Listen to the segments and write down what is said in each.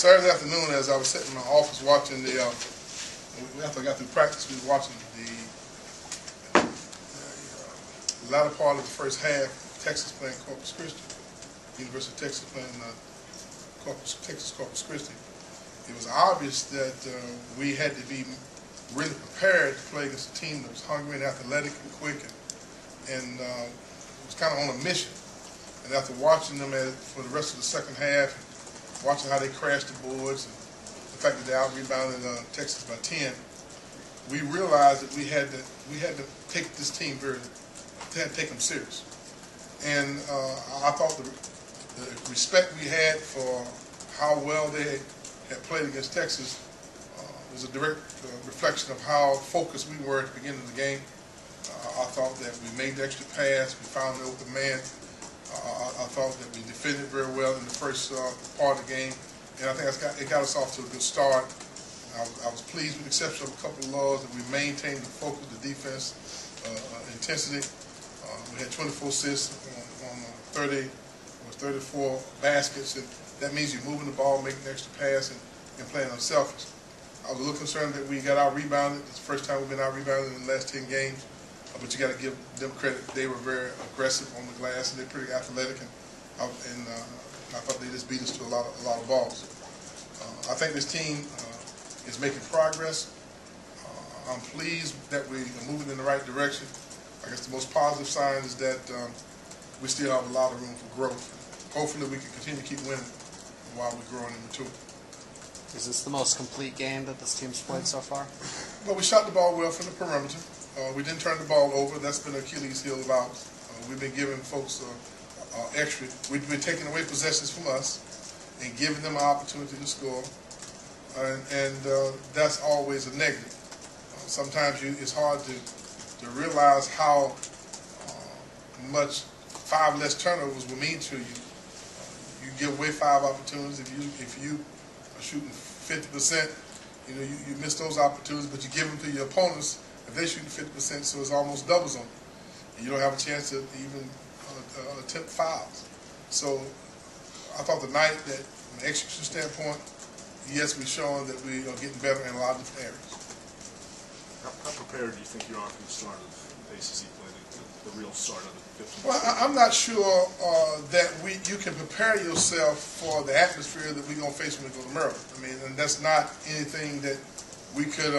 Saturday afternoon, as I was sitting in my office watching the, after I got through practice, we were watching the latter part of the first half. Texas playing Corpus Christi, University of Texas playing Texas Corpus Christi. It was obvious that we had to be really prepared to play against a team that was hungry and athletic and quick, and was kind of on a mission. And after watching them for the rest of the second half, watching how they crashed the boards, and the fact that they out-rebounded Texas by 10, we realized that we had to take this team take them serious. And I thought the respect we had for how well they had played against Texas was a direct reflection of how focused we were at the beginning of the game. I thought that we made the extra pass, we found the open man. I thought that we defended very well in the first part of the game, and I think it got us off to a good start. I was pleased with the exception of a couple of laws that we maintained the focus, the defense, intensity. We had 24 assists on 34 baskets, and that means you're moving the ball, making an extra pass, and playing unselfish. I was a little concerned that we got out-rebounded. It's the first time we've been out-rebounded in the last 10 games. But you got to give them credit. They were very aggressive on the glass, and they're pretty athletic, and I thought they just beat us to a lot of balls. I think this team is making progress. I'm pleased that we are moving in the right direction. I guess the most positive sign is that we still have a lot of room for growth. Hopefully we can continue to keep winning while we're growing and maturing. Is this the most complete game that this team's played so far? Well, we shot the ball well from the perimeter. We didn't turn the ball over. That's been an Achilles heel of ours. We've been giving folks extra. We've been taking away possessions from us and giving them an opportunity to score, and that's always a negative. Sometimes it's hard to realize how much 5 less turnovers will mean to you. You give away 5 opportunities. If you are shooting 50%, you miss those opportunities, but you give them to your opponents. If they shoot 50%, so it almost doubles on you. And you don't have a chance to even attempt fouls. So I thought tonight that from an execution standpoint, yes, we've shown that we are getting better in a lot of different areas. How prepared do you think you are for the start of ACC play, the real start of the 15th? Well, I'm not sure that you can prepare yourself for the atmosphere that we're going to face when we go to Maryland. I mean, and that's not anything that we could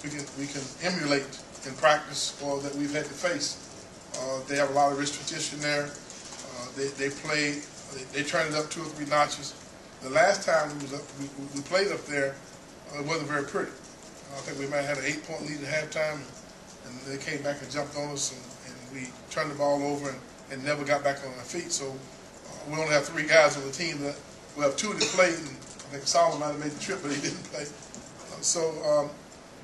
we can emulate in practice or that we've had to face. They have a lot of rich tradition there. They turned it up 2 or 3 notches. The last time we played up there, it wasn't very pretty. I think we might have had an 8-point lead at halftime, and they came back and jumped on us, and we turned the ball over and never got back on our feet. So we only have 3 guys on the team. We have 2 that played, and I think Solomon might have made the trip, but he didn't play.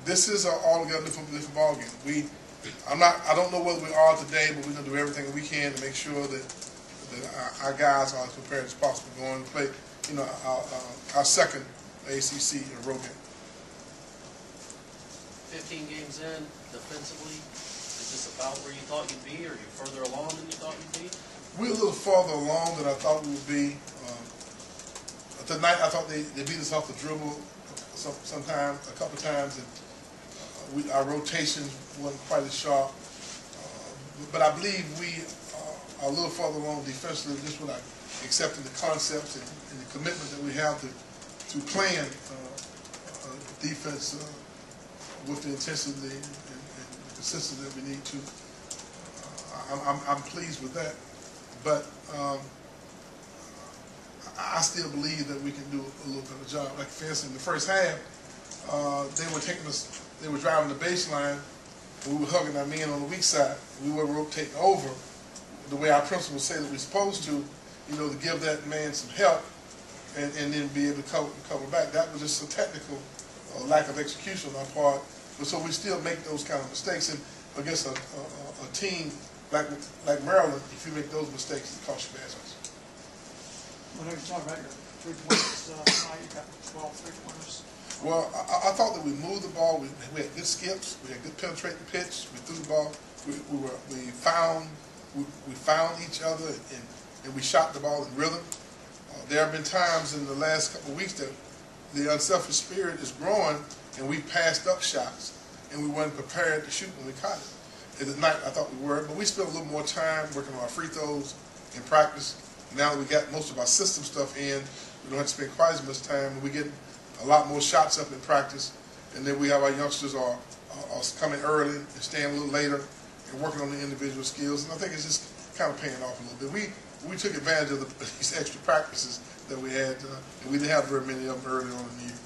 This is an altogether different ball game. I don't know whether we are today, but we're going to do everything we can to make sure that our guys are as prepared as possible going to play, our second ACC in a row game. 15 games in, defensively, is this about where you thought you'd be, or are you further along than you thought you'd be? We're a little farther along than I thought we would be. Tonight, I thought they beat us off the dribble sometimes, a couple times, and our rotation wasn't quite as sharp. But I believe we are a little further along defensively, just with accepting the concepts and the commitment that we have to playing defense with the intensity and the consistency that we need to. I'm pleased with that, but I still believe that we can do a little better job. Like, for instance, in the first half, they were driving the baseline, we were hugging our men on the weak side. We were rotating over the way our principals say that we're supposed to, to give that man some help and then be able to cover back. That was just a technical lack of execution on our part. But so we still make those kind of mistakes. And against a team like Maryland, if you make those mistakes, it costs you baskets. Whenever you talk about your 3-pointers, you got 12 3-pointers. Well, I thought that we moved the ball. We had good skips. We had good penetrating pitch. We threw the ball. We found each other, and we shot the ball in rhythm. There have been times in the last couple of weeks that the unselfish spirit is growing, and we passed up shots, and we weren't prepared to shoot when we caught it. And at night, I thought we were, but we spent a little more time working on our free throws in practice. Now that we got most of our system stuff in, we don't have to spend quite as much time, and we get a lot more shots up in practice. And then we have our youngsters are coming early and staying a little later and working on the individual skills. And I think it's just kind of paying off a little bit. We took advantage of these extra practices that we had, and we didn't have very many of them early on in the year.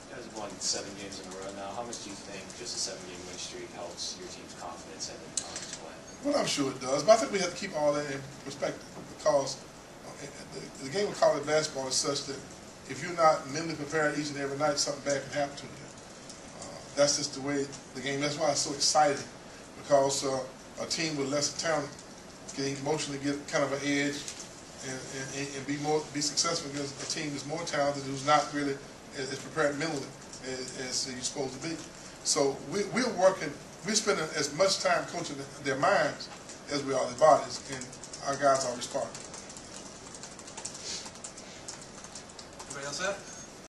You guys have won 7 games in a row now. How much do you think just a 7-game win streak helps your team's confidence and the conference play? Well, I'm sure it does, but I think we have to keep all that in perspective, because the game of college basketball is such that if you're not mentally prepared each and every night, something bad can happen to you. That's just the way the game. That's why it's so exciting, because a team with less talent can emotionally get kind of an edge and be successful against a team that's more talented, who's not really as prepared mentally as you're supposed to be. So we're working. We're spending as much time coaching their minds as we are their bodies, and our guys are responding. Everybody else set?